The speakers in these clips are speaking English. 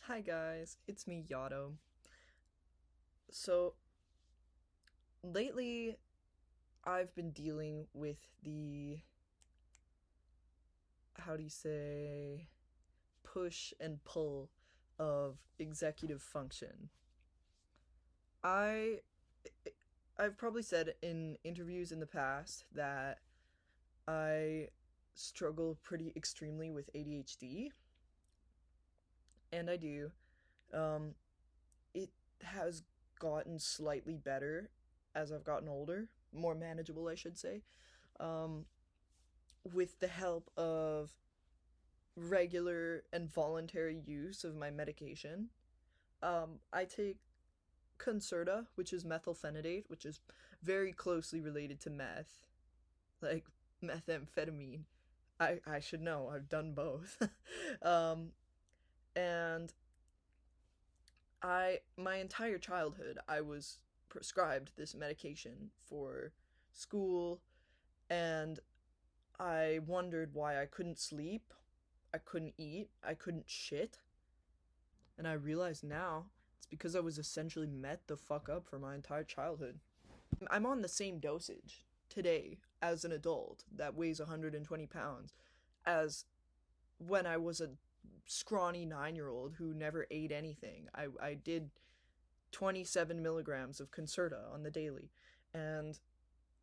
Hi guys, it's me Yato. So lately I've been dealing with the how do you say push and pull of executive function. I I've probably said in interviews in the past that I struggle pretty extremely with ADHD, and I do. Um it has gotten slightly better as I've gotten older, more manageable I should say. Um with the help of regular and voluntary use of my medication. I take Concerta, which is methylphenidate, which is very closely related to meth, like methamphetamine. I should know. I've done both. um, and my entire childhood, I was prescribed this medication for school, and I wondered why I couldn't sleep, I couldn't eat, I couldn't shit. And I realize now it's because I was essentially met the fuck up for my entire childhood. I'm on the same dosage today as an adult that weighs 120 pounds as when I was a scrawny 9 year old who never ate anything. I did 27 milligrams of Concerta on the daily. And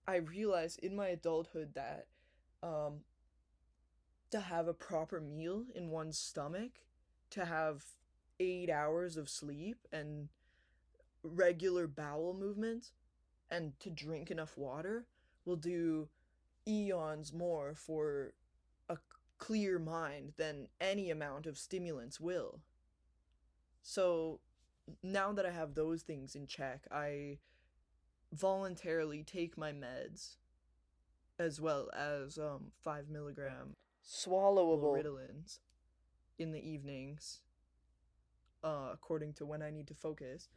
I realized in my adulthood that um, to have a proper meal in one's stomach, to have 8 hours of sleep and regular bowel movements, and to drink enough water will do eons more for a clear mind than any amount of stimulants will. So now that I have those things in check, I voluntarily take my meds as well as 5 milligram swallowable Ritalins in the evenings, according to when I need to focus.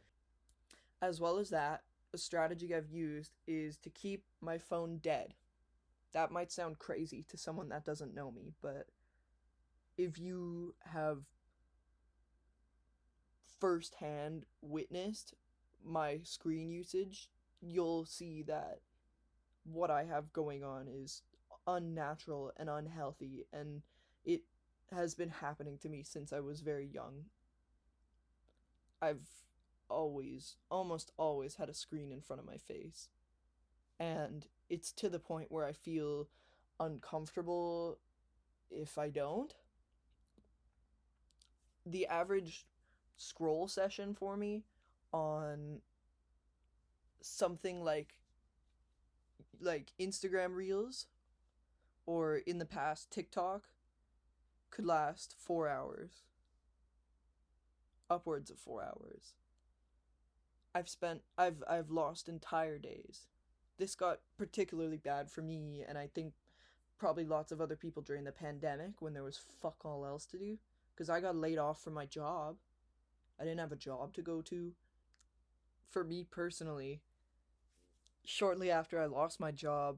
As well as that, a strategy I've used is to keep my phone dead. That might sound crazy to someone that doesn't know me, but if you have firsthand witnessed my screen usage, you'll see that what I have going on is unnatural and unhealthy, and it has been happening to me since I was very young. I've almost always had a screen in front of my face. And it's to the point where I feel uncomfortable if I don't. The average scroll session for me on something like Instagram Reels or in the past TikTok could last 4 hours, upwards of 4 hours. I've lost entire days. This got particularly bad for me, and I think probably lots of other people during the pandemic when there was fuck all else to do, because I got laid off from my job. I didn't have a job to go to. For me personally, shortly after I lost my job,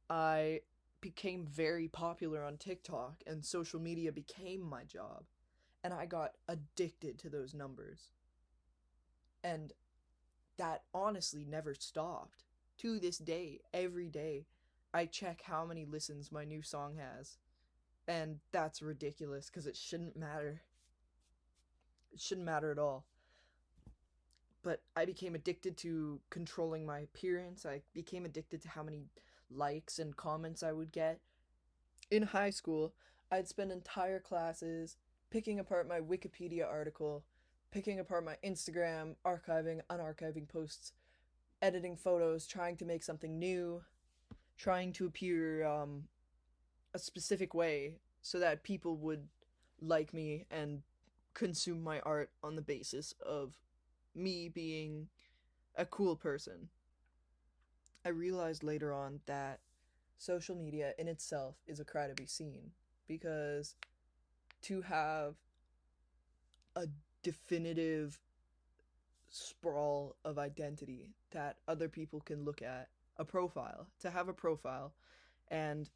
I became very popular on TikTok, and social media became my job. And I got addicted to those numbers. And that honestly never stopped. To this day, every day, I check how many listens my new song has. And that's ridiculous because it shouldn't matter. It shouldn't matter at all. But I became addicted to controlling my appearance. I became addicted to how many likes and comments I would get. In high school, I'd spend entire classes picking apart my Wikipedia article, picking apart my Instagram, archiving, unarchiving posts, editing photos, trying to make something new, trying to appear a specific way so that people would like me and consume my art on the basis of me being a cool person. I realized later on that social media in itself is a cry to be seen, because to have a definitive sprawl of identity that other people can look at, a profile, to have a profile, and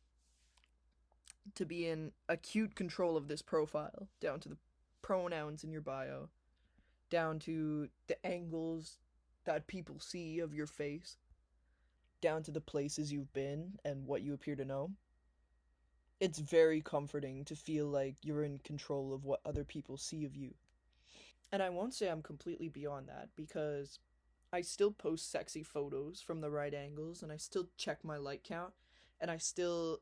to be in acute control of this profile down to the pronouns in your bio, down to the angles that people see of your face, down to the places you've been and what you appear to know. It's very comforting to feel like you're in control of what other people see of you. And I won't say I'm completely beyond that because I still post sexy photos from the right angles and I still check my like count and I still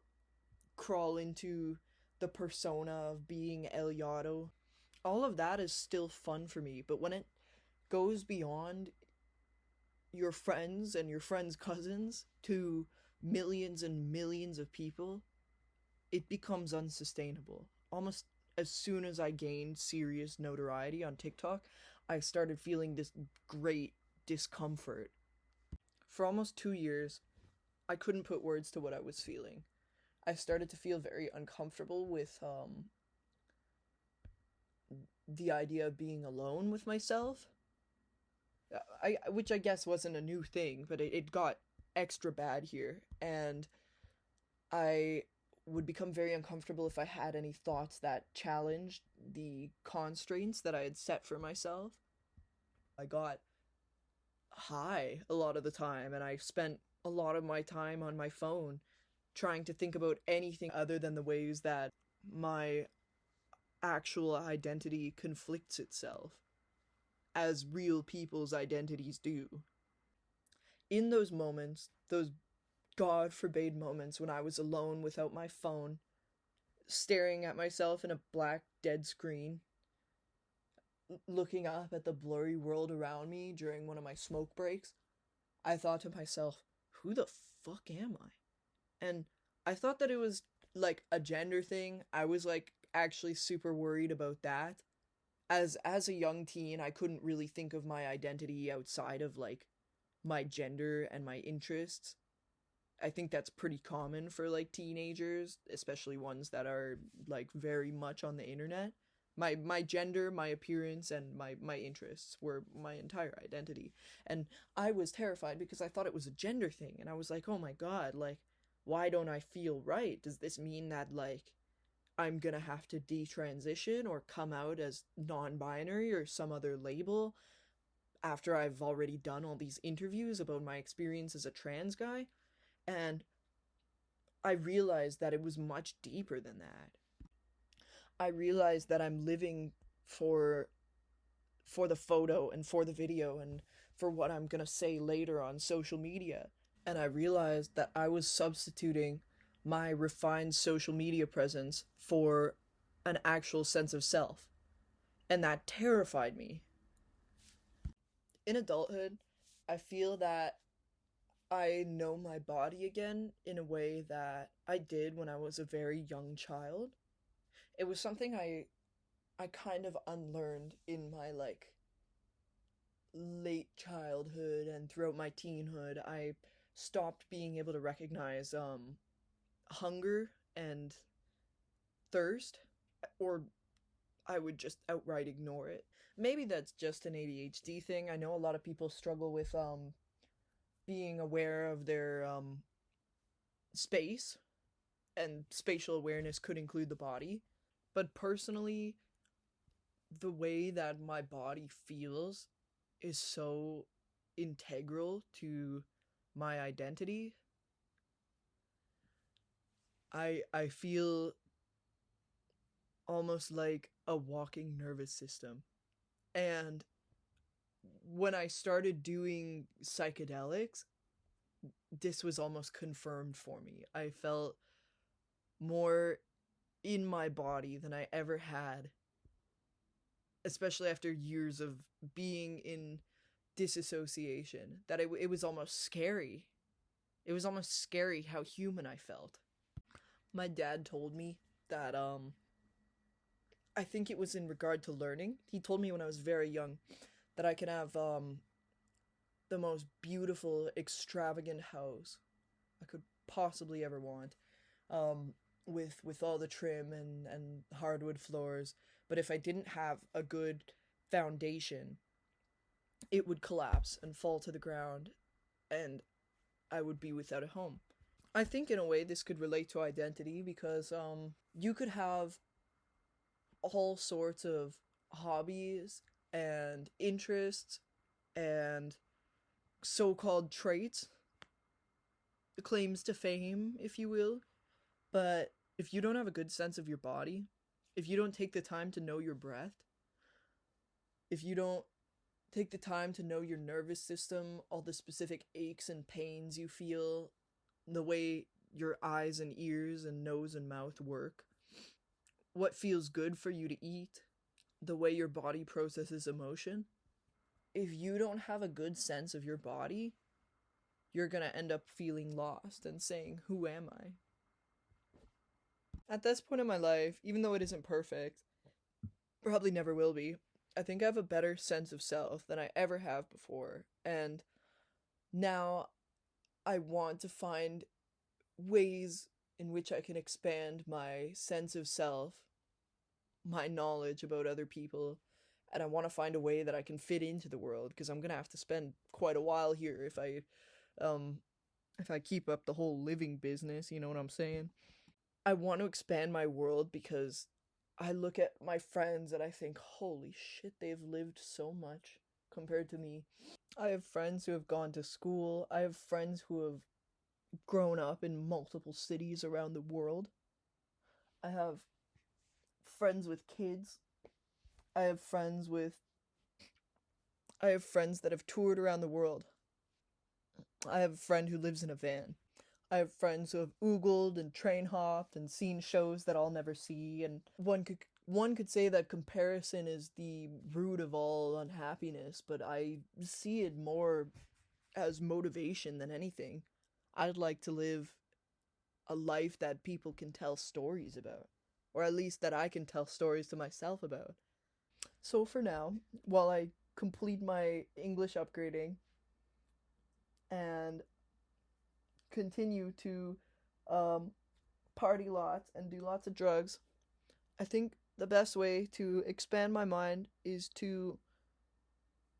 crawl into the persona of being El Yato. All of that is still fun for me, but when it goes beyond your friends and your friends' cousins to millions and millions of people, it becomes unsustainable. Almost as soon as I gained serious notoriety on TikTok, I started feeling this great discomfort. For almost 2 years, I couldn't put words to what I was feeling. I started to feel very uncomfortable with the idea of being alone with myself. Which I guess wasn't a new thing, but it got extra bad here, and I would become very uncomfortable if I had any thoughts that challenged the constraints that I had set for myself. I got high a lot of the time, and I spent a lot of my time on my phone trying to think about anything other than the ways that my actual identity conflicts itself, as real people's identities do. In those moments, those God forbade moments when I was alone without my phone, staring at myself in a black dead screen, looking up at the blurry world around me during one of my smoke breaks, I thought to myself, who the fuck am I? And I thought that it was like a gender thing. I was like actually super worried about that. As a young teen, I couldn't really think of my identity outside of like my gender and my interests. I think that's pretty common for like teenagers, especially ones that are like very much on the internet. My gender, my appearance, and my interests were my entire identity. And I was terrified because I thought it was a gender thing, and I was like, "Oh my god, like why don't I feel right? Does this mean that like I'm gonna have to detransition or come out as non-binary or some other label after I've already done all these interviews about my experience as a trans guy?" And I realized that it was much deeper than that. I realized that I'm living for for the photo and for the video and for what I'm going to say later on social media. And I realized that I was substituting my refined social media presence for an actual sense of self. And that terrified me. In adulthood, I feel that I know my body again in a way that I did when I was a very young child. It was something I kind of unlearned in my like late childhood and throughout my teenhood. I stopped being able to recognize hunger and thirst, or I would just outright ignore it. Maybe that's just an ADHD thing. I know a lot of people struggle with being aware of their space, and spatial awareness could include the body. But personally, the way that my body feels is so integral to my identity. I feel almost like a walking nervous system. And when I started doing psychedelics, this was almost confirmed for me. I felt more in my body than I ever had, especially after years of being in disassociation, that it was almost scary. It was almost scary how human I felt. My dad told me that I think it was in regard to learning. He told me when I was very young that I can have the most beautiful, extravagant house I could possibly ever want, um, with all the trim and hardwood floors. But if I didn't have a good foundation, it would collapse and fall to the ground, and I would be without a home. I think in a way this could relate to identity because you could have all sorts of hobbies and interests and so-called traits, claims to fame, if you will. But if you don't have a good sense of your body, if you don't take the time to know your breath, if you don't take the time to know your nervous system, all the specific aches and pains you feel, the way your eyes and ears and nose and mouth work, what feels good for you to eat, the way your body processes emotion, if you don't have a good sense of your body, you're gonna end up feeling lost and saying, "Who am I?" At this point in my life, even though it isn't perfect, probably never will be, I think I have a better sense of self than I ever have before. And now I want to find ways in which I can expand my sense of self, my knowledge about other people, and I want to find a way that I can fit into the world, because I'm gonna have to spend quite a while here if I keep up the whole living business, you know what I'm saying? I want to expand my world because I look at my friends and I think, holy shit, they've lived so much compared to me. I have friends who have gone to school. I have friends who have grown up in multiple cities around the world. I have friends with kids. I have friends with I have friends that have toured around the world. I have a friend who lives in a van. I have friends who have oogled and train hopped and seen shows that I'll never see, and one could say that comparison is the root of all unhappiness, but I see it more as motivation than anything. I'd like to live a life that people can tell stories about, or at least that I can tell stories to myself about. So for now, while I complete my English upgrading and continue to um, party lots and do lots of drugs, I think the best way to expand my mind is to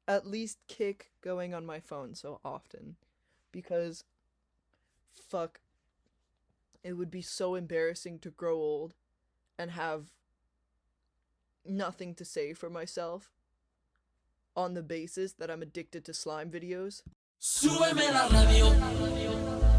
at least kick going on my phone so often. Because, fuck, it would be so embarrassing to grow old and have nothing to say for myself on the basis that I'm addicted to slime videos. Súbeme la radio.